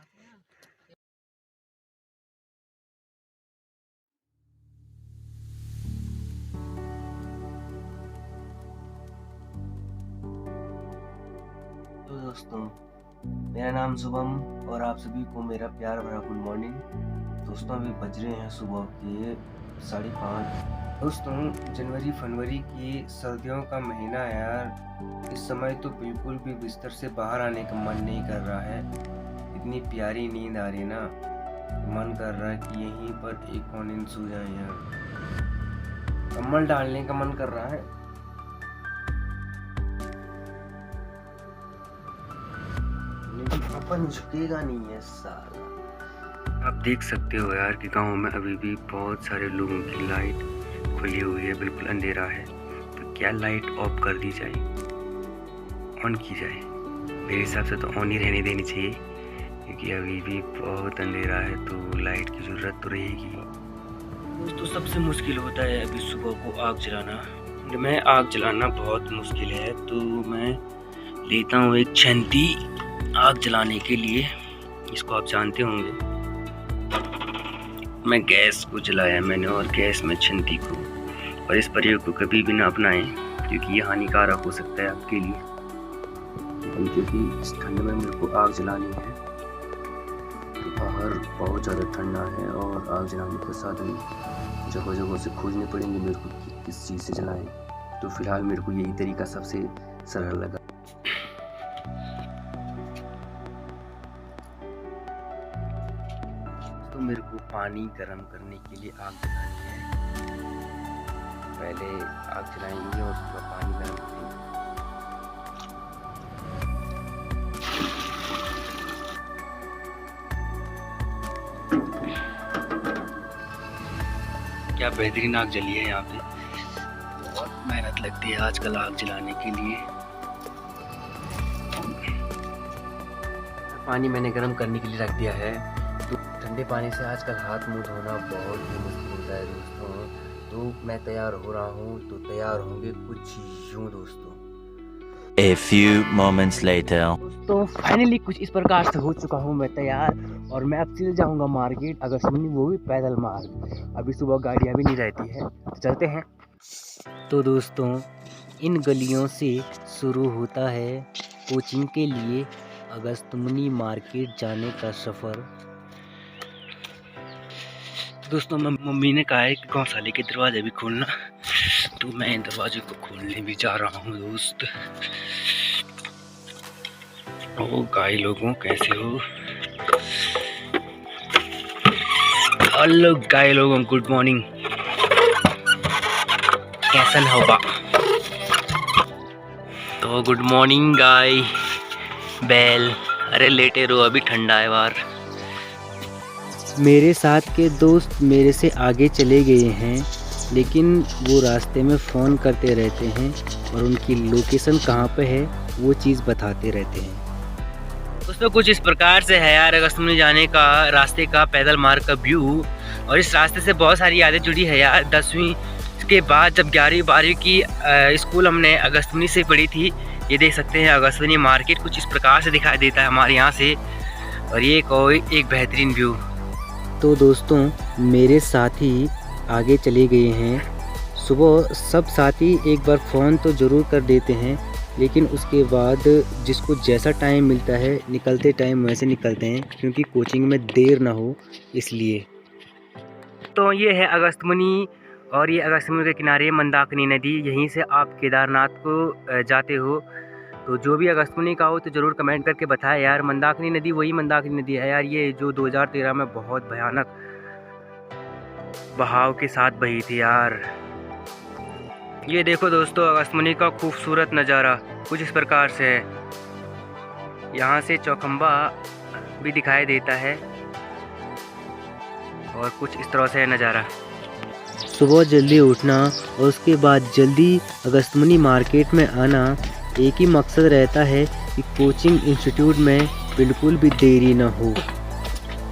तो दोस्तों, मेरा नाम शुभम और आप सभी को मेरा प्यार भरा गुड मॉर्निंग। दोस्तों, अभी बज रहे हैं सुबह के 5:30। दोस्तों, जनवरी फरवरी की सर्दियों का महीना है यार। इस समय तो बिल्कुल भी बिस्तर से बाहर आने का मन नहीं कर रहा है। इतनी प्यारी नींद आ रही है ना, मन कर रहा है कि यहीं पर एक और नींद सो जाए यार। कम्बल डालने का मन कर रहा है। अपन झुकेगा नहीं है साला। आप देख सकते हो यार कि गांव में अभी भी बहुत सारे लोगों की लाइट खुली हुई है, बिल्कुल अंधेरा है। तो क्या लाइट ऑफ कर दी जाए, ऑन की जाए? मेरे हिसाब से तो ऑन ही रहने देनी चाहिए, क्योंकि अभी भी बहुत अंधेरा है तो लाइट की ज़रूरत तो रहेगी। दोस्तों, सबसे मुश्किल होता है अभी सुबह को आग जलाना। मैं आग जलाना बहुत मुश्किल है, तो मैं लेता हूँ एक छंती आग जलाने के लिए। इसको आप जानते होंगे। मैं गैस को जलाया मैंने, और गैस में छंती को। और इस प्रयोग को कभी भी ना अपनाएं, क्योंकि ये हानिकारक हो सकता है आपके लिए। क्योंकि इस ठंड में मेरे को आग जलानी है, तो बाहर बहुत ज़्यादा ठंडा है और आग जलाने के साधन जगह जगह से खोजने पड़ेंगे मेरे को कि किस चीज़ से जलाएं। तो फिलहाल मेरे को यही तरीका सबसे सरल लगा। तो मेरे को पानी गर्म करने के लिए आग जलानी है। पहले आग जलाएंगे और उसके बाद पानी गर्म करेंगे। क्या बेहतरीन आग जली है यहाँ पे। बहुत मेहनत लगती है आजकल आग जलाने के लिए। पानी मैंने गर्म करने के लिए रख दिया है। तो ठंडे पानी से आजकल हाथ मुंह धोना बहुत ही मुश्किल होता है दोस्तों। तो मैं तैयार हो रहा हूँ, तो तैयार होंगे कुछ यूँ दोस्तों। A few moments later. तो फाइनली कुछ इस प्रकार से हो चुका हूँ मैं तैयार, और मैं अब चल जाऊँगा मार्केट, अगर सुनी वो भी पैदल मार्ग। अभी सुबह गाड़ियाँ भी नहीं रहती है, तो चलते हैं। तो दोस्तों, इन गलियों से शुरू होता है कोचिंग के लिए अगस्त्यमुनि मार्केट जाने का सफ़र। दोस्तों, मम्मी ने कहा है कि गौशाले के दरवाजे भी खोलना, तो मैं दरवाजे को खोलने भी जा रहा हूँ दोस्त। ओ गाय लोगों, कैसे हो? हेलो गाय लोगों, गुड मॉर्निंग। कैसन होगा? तो गुड मॉर्निंग गाय बैल। अरे लेटे रहो, अभी ठंडा है बाहर। मेरे साथ के दोस्त मेरे से आगे चले गए हैं, लेकिन वो रास्ते में फ़ोन करते रहते हैं और उनकी लोकेशन कहाँ पे है वो चीज़ बताते रहते हैं। दोस्तों, कुछ इस प्रकार से है यार अगस्त्यमुनि जाने का रास्ते का पैदल मार्ग का व्यू। और इस रास्ते से बहुत सारी यादें जुड़ी है यार। 10वीं के बाद जब 11वीं 12वीं की स्कूल हमने अगस्त्यमुनि से पढ़ी थी। ये देख सकते हैं अगस्त्यमुनि मार्केट कुछ इस प्रकार से दिखाई देता है हमारे यहाँ से, और ये एक बेहतरीन व्यू। तो दोस्तों, मेरे साथी आगे चले गए हैं। सुबह सब साथी एक बार फ़ोन तो ज़रूर कर देते हैं, लेकिन उसके बाद जिसको जैसा टाइम मिलता है निकलते टाइम वैसे निकलते हैं, क्योंकि कोचिंग में देर ना हो इसलिए। तो ये है अगस्त्यमुनि, और ये अगस्त्यमुनि के किनारे मंदाकिनी नदी। यहीं से आप केदारनाथ को जाते हो। तो जो भी अगस्त्यमुनि का हो तो ज़रूर कमेंट करके बताएं यार। मंदाकिनी नदी वही मंदाकिनी नदी है यार, ये जो 2013 में बहुत भयानक बहाव के साथ बही थी यार। ये देखो दोस्तों, अगस्त्यमुनि का खूबसूरत नज़ारा कुछ इस प्रकार से है। यहाँ से चौखंबा भी दिखाई देता है, और कुछ इस तरह से है नज़ारा। सुबह जल्दी उठना और उसके बाद जल्दी अगस्त्यमुनि मार्केट में आना, एक ही मकसद रहता है कि कोचिंग इंस्टीट्यूट में बिल्कुल भी देरी ना हो।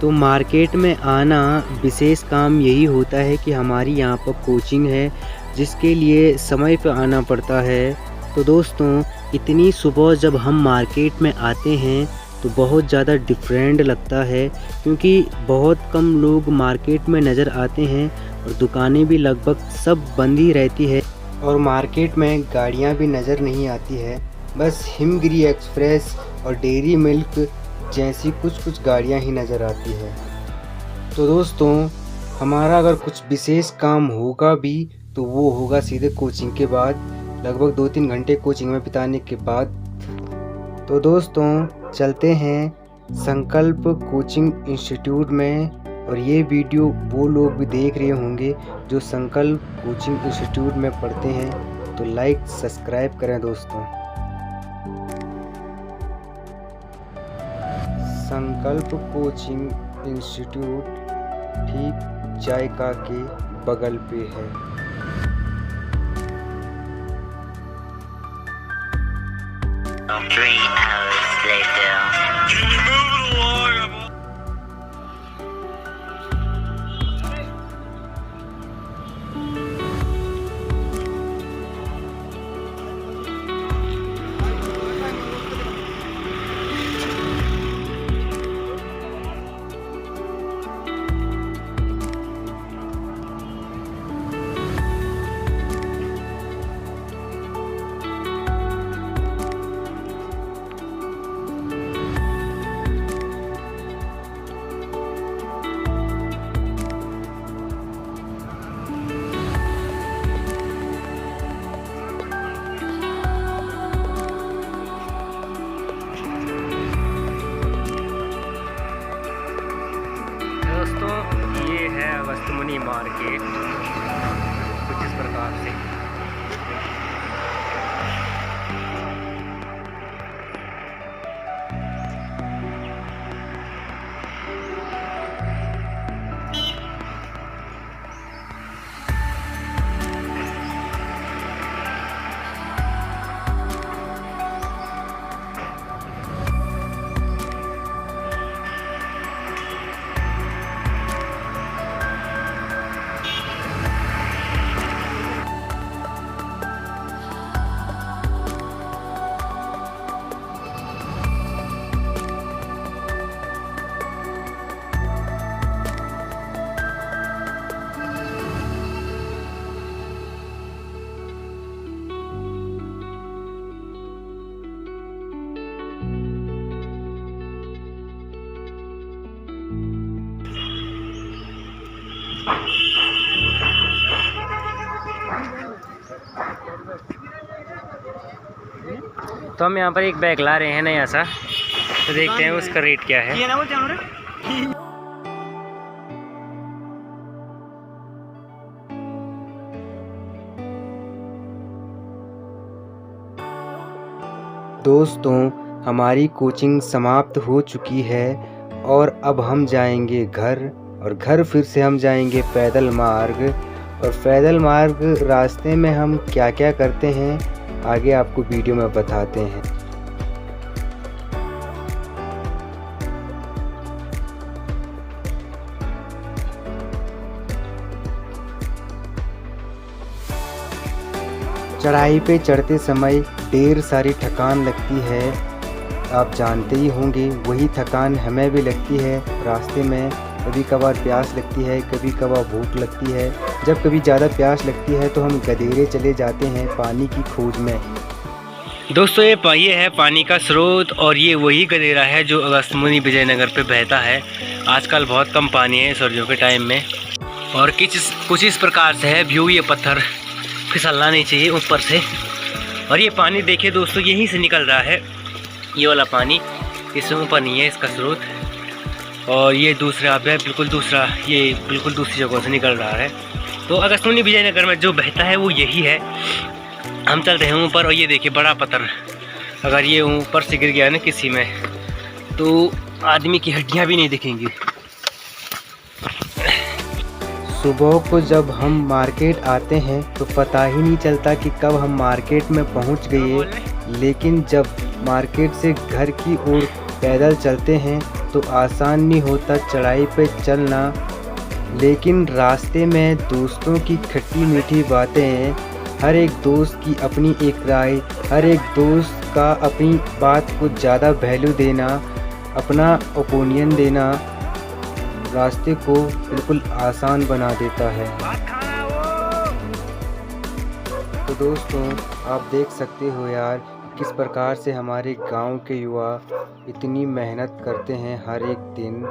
तो मार्केट में आना विशेष काम यही होता है कि हमारी यहाँ पर कोचिंग है, जिसके लिए समय पर आना पड़ता है। तो दोस्तों, इतनी सुबह जब हम मार्केट में आते हैं तो बहुत ज़्यादा डिफरेंट लगता है, क्योंकि बहुत कम लोग मार्केट में नज़र आते हैं और दुकानें भी लगभग सब बंद ही रहती है और मार्केट में गाड़ियाँ भी नज़र नहीं आती है। बस हिमगिरी एक्सप्रेस और डेयरी मिल्क जैसी कुछ गाड़ियाँ ही नज़र आती है। तो दोस्तों, हमारा अगर कुछ विशेष काम होगा भी तो वो होगा सीधे कोचिंग के बाद, लगभग 2-3 घंटे कोचिंग में बिताने के बाद। तो दोस्तों, चलते हैं संकल्प कोचिंग इंस्टीट्यूट में, और ये वीडियो वो लोग भी देख रहे होंगे जो संकल्प कोचिंग इंस्टीट्यूट में पढ़ते हैं, तो लाइक सब्सक्राइब करें दोस्तों। संकल्प कोचिंग इंस्टीट्यूट ठीक जायका के बगल पे है। दोस्तों, ये है वस्तुमनी मार्केट कुछ इस प्रकार से। तो हम यहाँ पर एक बैग ला रहे हैं नया सा, तो देखते हैं उसका रेट क्या है। दोस्तों, हमारी कोचिंग समाप्त हो चुकी है और अब हम जाएंगे घर, और घर फिर से हम जाएंगे पैदल मार्ग, और पैदल मार्ग रास्ते में हम क्या क्या करते हैं आगे आपको वीडियो में बताते हैं। चढ़ाई पे चढ़ते समय ढेर सारी थकान लगती है, आप जानते ही होंगे। वही थकान हमें भी लगती है रास्ते में। कभी कभार प्यास लगती है, कभी कभार भूख लगती है। जब कभी ज़्यादा प्यास लगती है तो हम गधेरे चले जाते हैं पानी की खोज में। दोस्तों, ये है पानी का स्रोत, और ये वही गधेरा है जो अगस्त्यमुनि विजयनगर पे बहता है। आजकल बहुत कम पानी है सर्दियों के टाइम में, और कुछ इस प्रकार से है व्यू। ये पत्थर फिसलना नहीं चाहिए ऊपर से। और ये पानी देखिए दोस्तों, यहीं से निकल रहा है। ये वाला पानी इससे ऊपर नहीं है इसका स्रोत, और ये दूसरा है बिल्कुल दूसरा, ये बिल्कुल दूसरी जगह से निकल रहा है। तो अगस्त्यमुनि विजयनगर में जो बहता है वो यही है। हम चल रहे हैं ऊपर, और ये देखिए बड़ा पत्थर, अगर ये ऊपर से गिर गया ना किसी में तो आदमी की हड्डियां भी नहीं दिखेंगी। सुबह को जब हम मार्केट आते हैं तो पता ही नहीं चलता कि कब हम मार्केट में पहुंच गए, लेकिन जब मार्केट से घर की ओर पैदल चलते हैं तो आसान नहीं होता चढ़ाई पे चलना। लेकिन रास्ते में दोस्तों की खट्टी मीठी बातें, हर एक दोस्त की अपनी एक राय, हर एक दोस्त का अपनी बात को ज़्यादा वैल्यू देना, अपना ओपिनियन देना रास्ते को बिल्कुल आसान बना देता है। तो दोस्तों, आप देख सकते हो यार किस प्रकार से हमारे गांव के युवा इतनी मेहनत करते हैं हर एक दिन।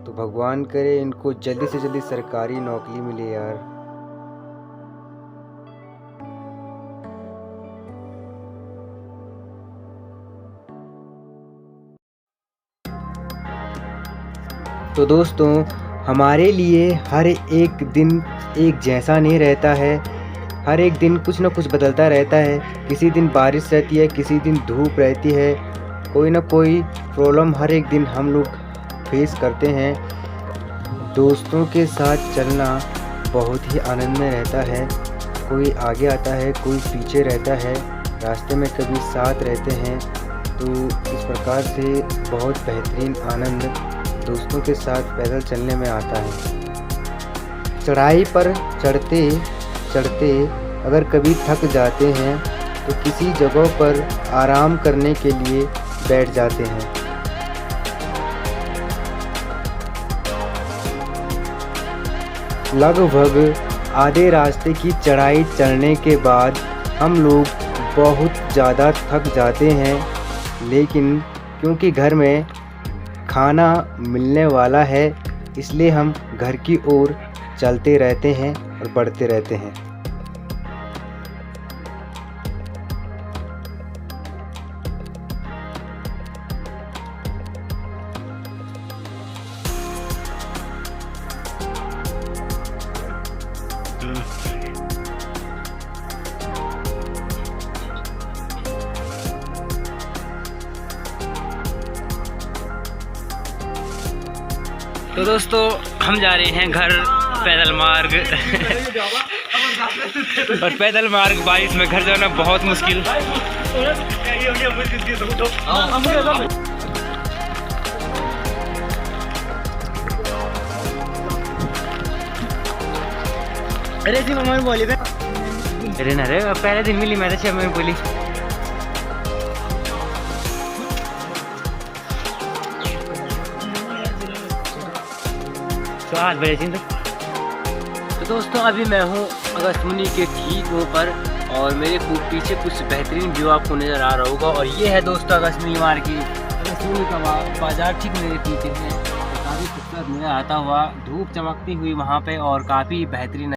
तो भगवान करे इनको जल्दी से जल्दी सरकारी नौकरी मिले यार। तो दोस्तों, हमारे लिए हर एक दिन एक जैसा नहीं रहता है। हर एक दिन कुछ ना कुछ बदलता रहता है। किसी दिन बारिश रहती है, किसी दिन धूप रहती है। कोई ना कोई प्रॉब्लम हर एक दिन हम लोग फेस करते हैं। दोस्तों के साथ चलना बहुत ही आनंद में रहता है। कोई आगे आता है, कोई पीछे रहता है, रास्ते में कभी साथ रहते हैं। तो इस प्रकार से बहुत बेहतरीन आनंद दोस्तों के साथ पैदल चलने में आता है। चढ़ाई पर चढ़ते चढ़ते अगर कभी थक जाते हैं तो किसी जगह पर आराम करने के लिए बैठ जाते हैं। लगभग आधे रास्ते की चढ़ाई चढ़ने के बाद हम लोग बहुत ज़्यादा थक जाते हैं, लेकिन क्योंकि घर में खाना मिलने वाला है इसलिए हम घर की ओर चलते रहते हैं और बढ़ते रहते हैं। तो दोस्तों, हम जा रहे हैं घर पैदल मार्ग और पैदल मार्ग बारिश में घर जाना बहुत मुश्किल। अरे जी मम्मा बोली थे, अरे ना रे पहले दिन मिली मैं तो बोली तो दोस्तों, अभी मैं हूँ अगस्त्यमुनि के ठीक ऊपर और मेरे पीछे कुछ बेहतरीन व्यू आपको नज़र आ रहा होगा। और ये है दोस्तों अगस्त्यमुनि मार्ग की अगस्त्यमुनि का बाजार ठीक मेरे पीछे है। काफ़ी खूबसूरत नज़र आता हुआ, धूप चमकती हुई वहाँ पे और काफ़ी बेहतरीन